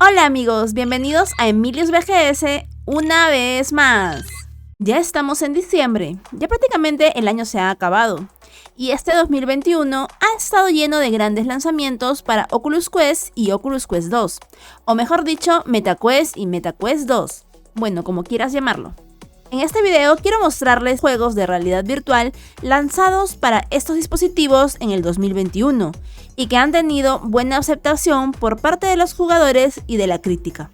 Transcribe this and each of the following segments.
Hola amigos, bienvenidos a Emilius VGS una vez más. Ya estamos en diciembre, ya prácticamente el año se ha acabado. Y este 2021 ha estado lleno de grandes lanzamientos para Oculus Quest y Oculus Quest 2. O mejor dicho, MetaQuest y MetaQuest 2. Bueno, como quieras llamarlo. En este video quiero mostrarles juegos de realidad virtual lanzados para estos dispositivos en el 2021 y que han tenido buena aceptación por parte de los jugadores y de la crítica.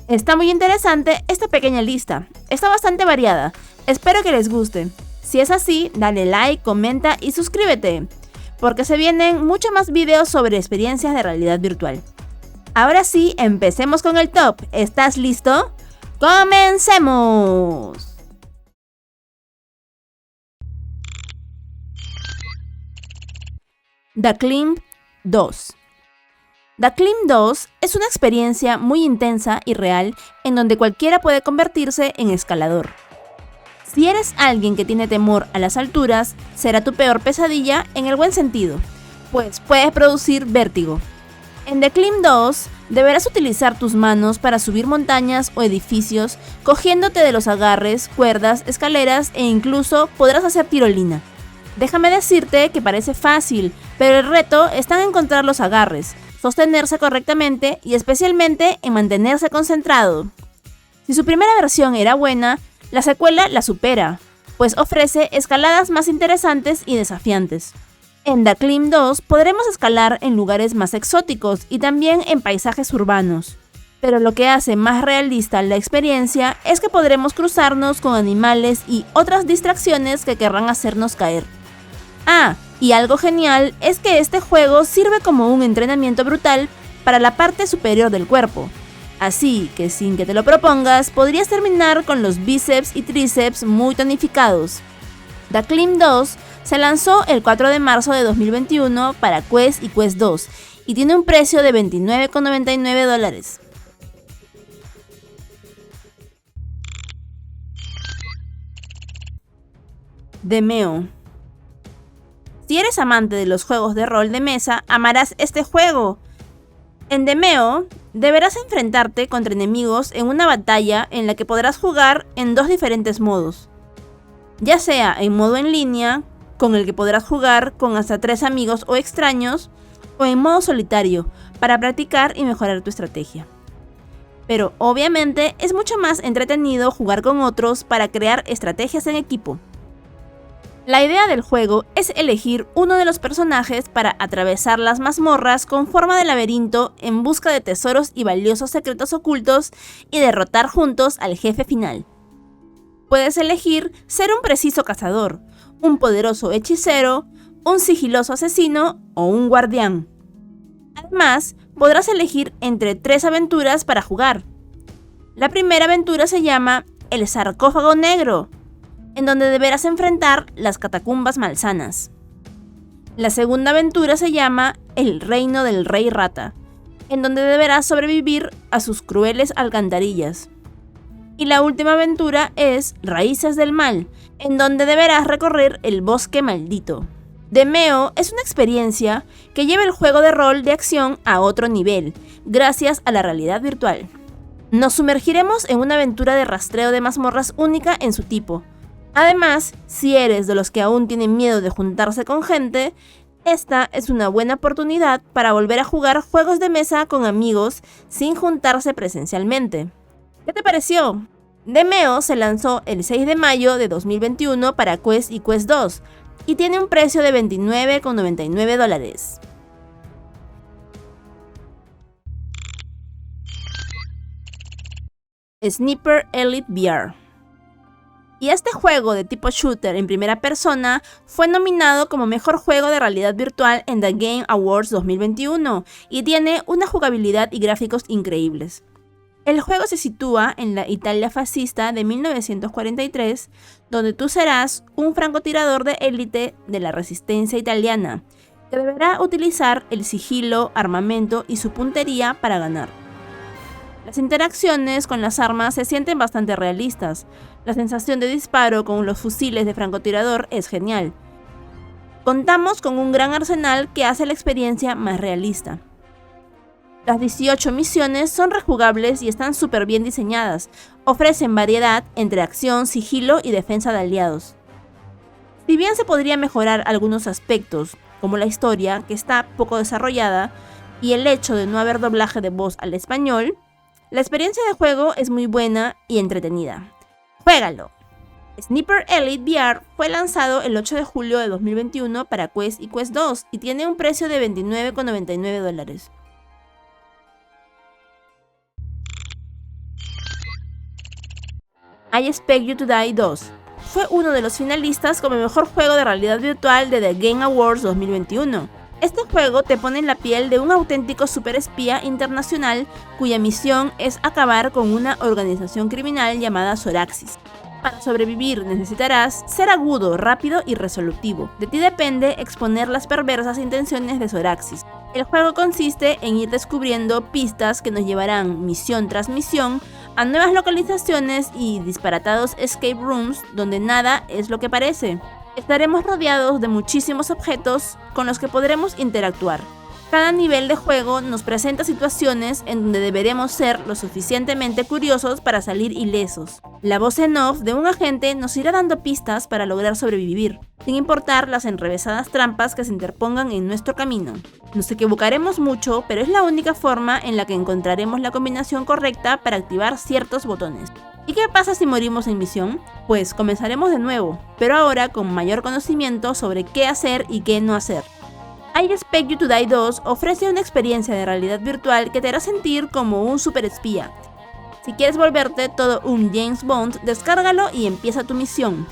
Está muy interesante esta pequeña lista, está bastante variada, espero que les guste. Si es así, dale like, comenta y suscríbete, porque se vienen muchos más videos sobre experiencias de realidad virtual. Ahora sí, empecemos con el top. ¿Estás listo? ¡Comencemos! The Climb 2. The Climb 2 es una experiencia muy intensa y real en donde cualquiera puede convertirse en escalador. Si eres alguien que tiene temor a las alturas, será tu peor pesadilla en el buen sentido, pues puedes producir vértigo. En The Climb 2 deberás utilizar tus manos para subir montañas o edificios, cogiéndote de los agarres, cuerdas, escaleras e incluso podrás hacer tirolina. Déjame decirte que parece fácil, pero el reto está en encontrar los agarres, sostenerse correctamente y especialmente en mantenerse concentrado. Si su primera versión era buena, la secuela la supera, pues ofrece escaladas más interesantes y desafiantes. En The Climb 2 podremos escalar en lugares más exóticos y también en paisajes urbanos. Pero lo que hace más realista la experiencia es que podremos cruzarnos con animales y otras distracciones que querrán hacernos caer. Ah, y algo genial es que este juego sirve como un entrenamiento brutal para la parte superior del cuerpo. Así que sin que te lo propongas, podrías terminar con los bíceps y tríceps muy tonificados. The Climb 2 se lanzó el 4 de marzo de 2021 para Quest y Quest 2 y tiene un precio de $29,99. Demeo. Si eres amante de los juegos de rol de mesa, amarás este juego. En Demeo, deberás enfrentarte contra enemigos en una batalla en la que podrás jugar en dos diferentes modos. Ya sea en modo en línea, con el que podrás jugar con hasta 3 amigos o extraños, o en modo solitario, para practicar y mejorar tu estrategia. Pero obviamente es mucho más entretenido jugar con otros para crear estrategias en equipo. La idea del juego es elegir uno de los personajes para atravesar las mazmorras con forma de laberinto en busca de tesoros y valiosos secretos ocultos y derrotar juntos al jefe final. Puedes elegir ser un preciso cazador, un poderoso hechicero, un sigiloso asesino o un guardián. Además, podrás elegir entre 3 aventuras para jugar. La primera aventura se llama El Sarcófago Negro, en donde deberás enfrentar las catacumbas malsanas. La segunda aventura se llama El Reino del Rey Rata, en donde deberás sobrevivir a sus crueles alcantarillas. Y la última aventura es Raíces del Mal, en donde deberás recorrer el bosque maldito. Demeo es una experiencia que lleva el juego de rol de acción a otro nivel, gracias a la realidad virtual. Nos sumergiremos en una aventura de rastreo de mazmorras única en su tipo. Además, si eres de los que aún tienen miedo de juntarse con gente, esta es una buena oportunidad para volver a jugar juegos de mesa con amigos sin juntarse presencialmente. ¿Qué te pareció? Demeo se lanzó el 6 de mayo de 2021 para Quest y Quest 2 y tiene un precio de $29,99. Sniper Elite VR. Y este juego de tipo shooter en primera persona fue nominado como mejor juego de realidad virtual en The Game Awards 2021 y tiene una jugabilidad y gráficos increíbles. El juego se sitúa en la Italia fascista de 1943, donde tú serás un francotirador de élite de la resistencia italiana, que deberá utilizar el sigilo, armamento y su puntería para ganar. Las interacciones con las armas se sienten bastante realistas. La sensación de disparo con los fusiles de francotirador es genial. Contamos con un gran arsenal que hace la experiencia más realista. Las 18 misiones son rejugables y están súper bien diseñadas. Ofrecen variedad entre acción, sigilo y defensa de aliados. Si bien se podría mejorar algunos aspectos, como la historia, que está poco desarrollada, y el hecho de no haber doblaje de voz al español, la experiencia de juego es muy buena y entretenida. ¡Juégalo! Sniper Elite VR fue lanzado el 8 de julio de 2021 para Quest y Quest 2 y tiene un precio de $29,99. I Expect You to Die 2 fue uno de los finalistas como mejor juego de realidad virtual de The Game Awards 2021. Este juego te pone en la piel de un auténtico superespía internacional cuya misión es acabar con una organización criminal llamada Soraxis. Para sobrevivir necesitarás ser agudo, rápido y resolutivo. De ti depende exponer las perversas intenciones de Soraxis. El juego consiste en ir descubriendo pistas que nos llevarán misión tras misión a nuevas localizaciones y disparatados escape rooms donde nada es lo que parece. Estaremos rodeados de muchísimos objetos con los que podremos interactuar. Cada nivel de juego nos presenta situaciones en donde deberemos ser lo suficientemente curiosos para salir ilesos. La voz en off de un agente nos irá dando pistas para lograr sobrevivir, sin importar las enrevesadas trampas que se interpongan en nuestro camino. Nos equivocaremos mucho, pero es la única forma en la que encontraremos la combinación correcta para activar ciertos botones. ¿Y qué pasa si morimos en misión? Pues comenzaremos de nuevo, pero ahora con mayor conocimiento sobre qué hacer y qué no hacer. I Expect You to Die 2 ofrece una experiencia de realidad virtual que te hará sentir como un superespía. Si quieres volverte todo un James Bond, descárgalo y empieza tu misión.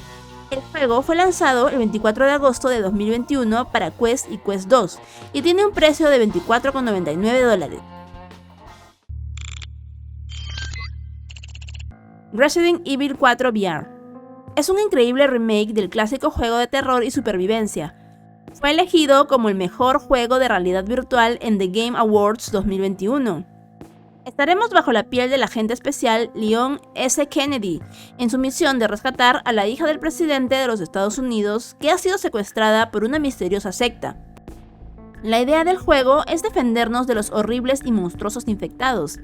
El juego fue lanzado el 24 de agosto de 2021 para Quest y Quest 2 y tiene un precio de $24,99. Resident Evil 4 VR es un increíble remake del clásico juego de terror y supervivencia. Fue elegido como el mejor juego de realidad virtual en The Game Awards 2021. Estaremos bajo la piel del agente especial Leon S. Kennedy en su misión de rescatar a la hija del presidente de los Estados Unidos que ha sido secuestrada por una misteriosa secta. La idea del juego es defendernos de los horribles y monstruosos infectados.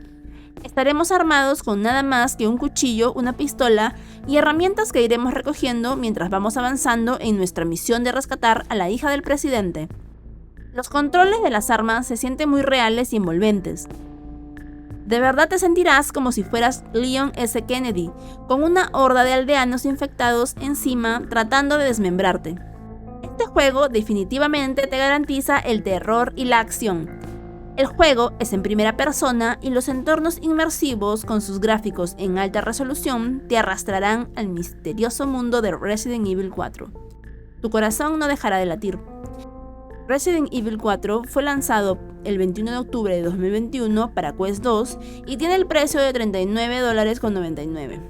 Estaremos armados con nada más que un cuchillo, una pistola y herramientas que iremos recogiendo mientras vamos avanzando en nuestra misión de rescatar a la hija del presidente. Los controles de las armas se sienten muy reales y envolventes. De verdad te sentirás como si fueras Leon S. Kennedy, con una horda de aldeanos infectados encima tratando de desmembrarte. Este juego definitivamente te garantiza el terror y la acción. El juego es en primera persona y los entornos inmersivos con sus gráficos en alta resolución te arrastrarán al misterioso mundo de Resident Evil 4. Tu corazón no dejará de latir. Resident Evil 4 fue lanzado el 21 de octubre de 2021 para Quest 2 y tiene el precio de $39,99.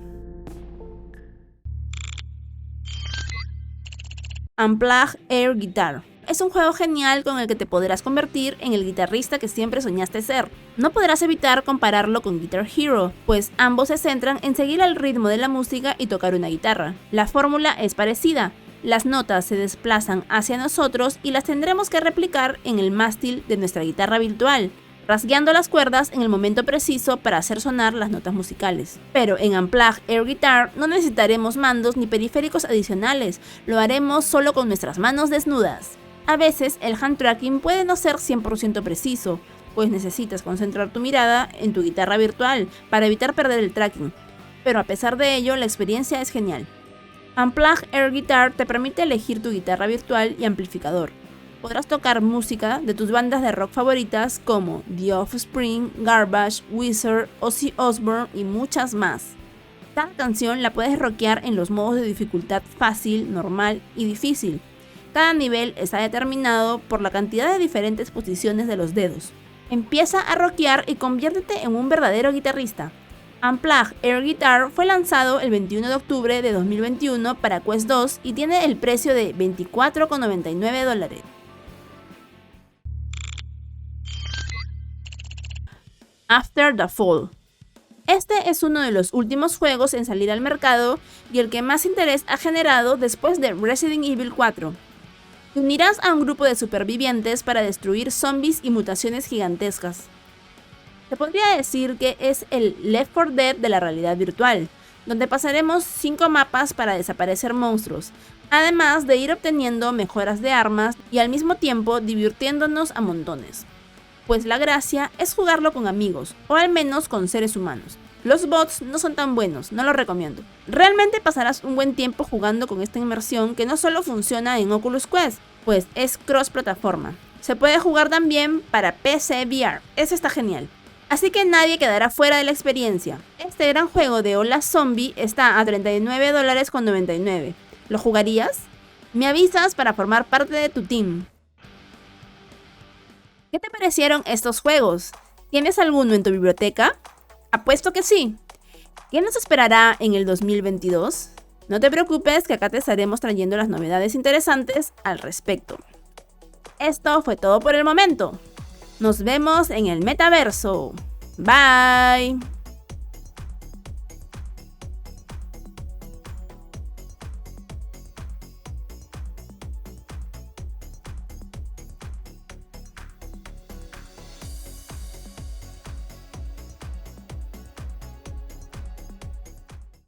Unplugged Air Guitar es un juego genial con el que te podrás convertir en el guitarrista que siempre soñaste ser. No podrás evitar compararlo con Guitar Hero, pues ambos se centran en seguir el ritmo de la música y tocar una guitarra. La fórmula es parecida, las notas se desplazan hacia nosotros y las tendremos que replicar en el mástil de nuestra guitarra virtual, rasgueando las cuerdas en el momento preciso para hacer sonar las notas musicales. Pero en Unplugged Air Guitar no necesitaremos mandos ni periféricos adicionales, lo haremos solo con nuestras manos desnudas. A veces el hand tracking puede no ser 100% preciso, pues necesitas concentrar tu mirada en tu guitarra virtual para evitar perder el tracking, pero a pesar de ello la experiencia es genial. Unplugged Air Guitar te permite elegir tu guitarra virtual y amplificador. Podrás tocar música de tus bandas de rock favoritas como The Offspring, Garbage, Weezer, Ozzy Osbourne y muchas más. Cada canción la puedes rockear en los modos de dificultad fácil, normal y difícil. Cada nivel está determinado por la cantidad de diferentes posiciones de los dedos. Empieza a rockear y conviértete en un verdadero guitarrista. Unplugged Air Guitar fue lanzado el 21 de octubre de 2021 para Quest 2 y tiene el precio de $24,99. After the Fall. Este es uno de los últimos juegos en salir al mercado y el que más interés ha generado después de Resident Evil 4. Te unirás a un grupo de supervivientes para destruir zombies y mutaciones gigantescas. Se podría decir que es el Left 4 Dead de la realidad virtual, donde pasaremos 5 mapas para desaparecer monstruos, además de ir obteniendo mejoras de armas y al mismo tiempo divirtiéndonos a montones. Pues la gracia es jugarlo con amigos, o al menos con seres humanos. Los bots no son tan buenos, no lo recomiendo. Realmente pasarás un buen tiempo jugando con esta inmersión que no solo funciona en Oculus Quest, pues es cross-plataforma. Se puede jugar también para PC VR, eso está genial. Así que nadie quedará fuera de la experiencia. Este gran juego de Hola Zombie está a $39.99. ¿Lo jugarías? Me avisas para formar parte de tu team. ¿Qué te parecieron estos juegos? ¿Tienes alguno en tu biblioteca? Apuesto que sí. ¿Qué nos esperará en el 2022? No te preocupes que acá te estaremos trayendo las novedades interesantes al respecto. Esto fue todo por el momento. Nos vemos en el metaverso. Bye.